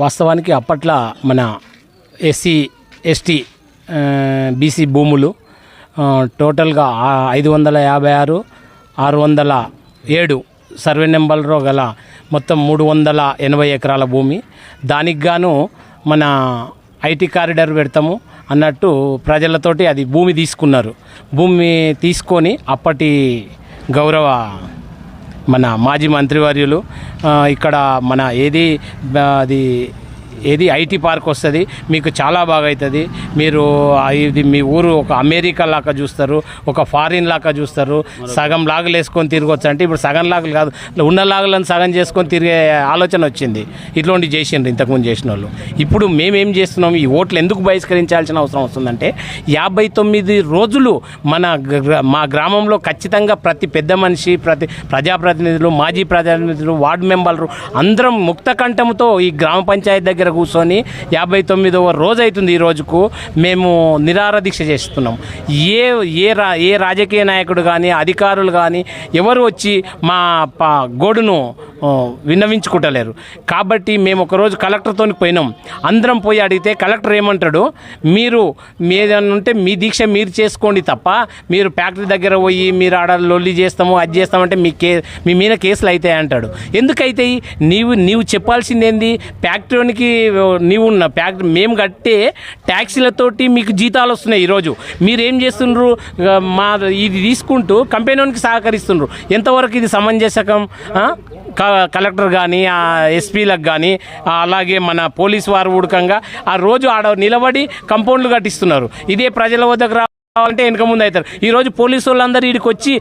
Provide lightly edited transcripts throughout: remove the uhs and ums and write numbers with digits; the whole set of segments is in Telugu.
వాస్తవానికి అప్పట్లో మన ఎస్సీ ఎస్టీ బీసీ భూములు టోటల్గా 556 607 సర్వే నెంబర్లో గల మొత్తం 380 ఎకరాల భూమి. దానికి గాను మన ఐటీ కారిడార్ పెడతాము అన్నట్టు ప్రజలతోటి అది భూమి తీసుకున్నారు. భూమి తీసుకొని అప్పటి గౌరవ మన మాజీ మంత్రివర్యులు ఇక్కడ మన ఏది ఐటీ పార్క్ వస్తుంది, మీకు చాలా బాగా అవుతుంది, మీరు ఇది మీ ఊరు ఒక అమెరికా లాగా చూస్తారు, ఒక ఫారిన్ లాగా చూస్తారు, సగం లాగులు వేసుకొని తిరగవచ్చు అంటే ఇప్పుడు సగం లాగులు కాదు, ఉన్న లాగులను సగం చేసుకొని తిరిగే ఆలోచన వచ్చింది. ఇట్లాంటి చేసిండ్రు ఇంతకుముందు చేసిన వాళ్ళు. ఇప్పుడు మేమేం చేస్తున్నాం, ఈ ఓట్లు ఎందుకు బహిష్కరించాల్సిన అవసరం వస్తుందంటే 59 రోజులు మా గ్రామంలో ఖచ్చితంగా ప్రతి పెద్ద మనిషి, ప్రతి ప్రజాప్రతినిధులు, మాజీ ప్రజాప్రతినిధులు, వార్డు మెంబర్లు అందరం ముక్త కంఠంతో ఈ గ్రామ పంచాయతీ దగ్గర కూర్చొని 59వ రోజు అవుతుంది. ఈ రోజుకు మేము నిరాహార దీక్ష చేస్తున్నాం. ఏ రాజకీయ నాయకుడు కానీ అధికారులు కానీ ఎవరు వచ్చి మా గోడును విన్నవించుకుంటలేరు. కాబట్టి మేము ఒకరోజు కలెక్టర్తో పోయినాం. అందరం పోయి అడిగితే కలెక్టర్ ఏమంటాడు, మీరు ఏదైనా ఉంటే మీ దీక్ష మీరు చేసుకోండి తప్ప మీరు ఫ్యాక్టరీ దగ్గర పోయి మీరు ఆడ లొల్లి చేస్తాము అది చేస్తామంటే మీ మీద కేసులు అవుతాయి అంటాడు. ఎందుకైతే నీవు చెప్పాల్సింది ఏంది, ఫ్యాక్టరీకి నీవున్న ఫ్యాక్టరీ మేము కట్టే ట్యాక్సీలతోటి మీకు జీతాలు వస్తున్నాయి. ఈరోజు మీరేం చేస్తుండ్రు, ఇది తీసుకుంటూ కంపెనీకి సహకరిస్తుండ్రు. ఎంతవరకు ఇది సమంజసకం? కలెక్టర్ కానీ ఎస్పీలకు కానీ అలాగే మన పోలీసు వారు ఉడకంగా ఆ రోజు ఆడ నిలబడి కంపౌండ్లు కట్టిస్తున్నారు. ఇదే ప్రజల వద్దకు రావాలంటే వెనక ముందు అవుతారు. ఈరోజు పోలీసు వాళ్ళందరూ వీడికి వచ్చి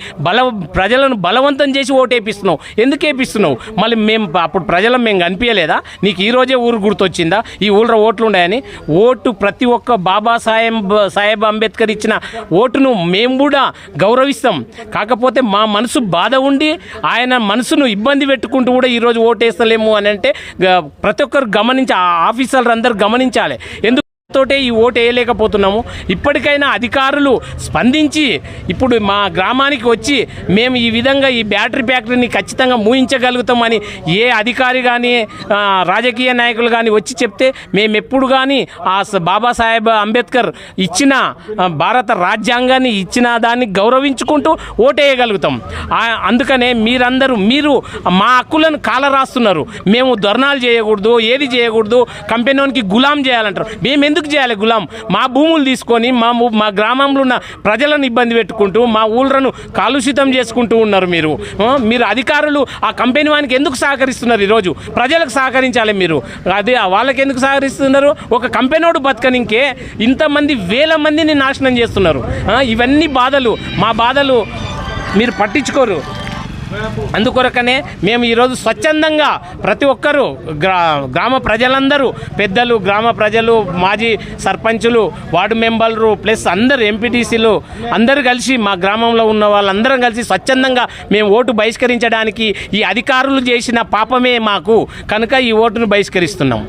ప్రజలను బలవంతం చేసి ఓటు వేపిస్తున్నావు. ఎందుకు వేపిస్తున్నావు? మళ్ళీ మేము అప్పుడు మేము కనిపించలేదా నీకు? ఈరోజే ఊరు గుర్తొచ్చిందా ఈ ఊళ్ళో ఓట్లు ఉన్నాయని? ఓటు ప్రతి ఒక్క బాబాసాహెబ్ అంబేద్కర్ ఇచ్చిన ఓటును మేము కూడా గౌరవిస్తాం. కాకపోతే మా మనసు బాధ ఉండి ఆయన మనసును ఇబ్బంది పెట్టుకుంటూ కూడా ఈరోజు ఓటు వేస్తలేము అని అంటే ప్రతి ఒక్కరు ఆఫీసర్లు అందరూ గమనించాలి. తోటే ఈ ఓటు వేయలేకపోతున్నాము. ఇప్పటికైనా అధికారులు స్పందించి ఇప్పుడు మా గ్రామానికి వచ్చి మేము ఈ విధంగా ఈ బ్యాటరీ ఫ్యాక్టరీని ఖచ్చితంగా మూయించగలుగుతామని ఏ అధికారి కానీ రాజకీయ నాయకులు కానీ వచ్చి చెప్తే మేము ఎప్పుడు కానీ ఆ బాబాసాహెబ్ అంబేద్కర్ ఇచ్చిన భారత రాజ్యాంగాన్ని ఇచ్చిన దాన్ని గౌరవించుకుంటూ ఓటేయగలుగుతాం. అందుకనే మీరు మా హక్కులను కాలరాస్తున్నారు. మేము ధర్నాలు చేయకూడదు, ఏది చేయకూడదు, కంపెనీకి గులాం చేయాలంటారు. మేము ఎందుకు చేయాలి గులాం? మా భూములు తీసుకొని మా గ్రామంలో ఉన్న ప్రజలను ఇబ్బంది పెట్టుకుంటూ మా ఊళ్ళను కాలుషితం చేసుకుంటూ ఉన్నారు. మీరు అధికారులు ఆ కంపెనీ వానికి ఎందుకు సహకరిస్తున్నారు? ఈరోజు ప్రజలకు సహకరించాలి. మీరు అదే వాళ్ళకి ఎందుకు సహకరిస్తున్నారు? ఒక కంపెనీడు బతకనికే ఇంతమంది వేల మందిని నాశనం చేస్తున్నారు. ఇవన్నీ బాధలు, మా బాధలు మీరు పట్టించుకోరు. అందుకొరకనే మేము ఈరోజు స్వచ్ఛందంగా ప్రతి ఒక్కరూ గ్రామ ప్రజలందరూ, పెద్దలు, గ్రామ ప్రజలు, మాజీ సర్పంచులు, వార్డు మెంబర్లు ప్లస్ అందరు ఎంపీటీసీలు అందరూ కలిసి మా గ్రామంలో ఉన్న వాళ్ళందరం కలిసి స్వచ్ఛందంగా మేము ఓటు బహిష్కరించడానికి ఈ అధికారులు చేసిన పాపమే మాకు కనుక ఈ ఓటును బహిష్కరిస్తున్నాం.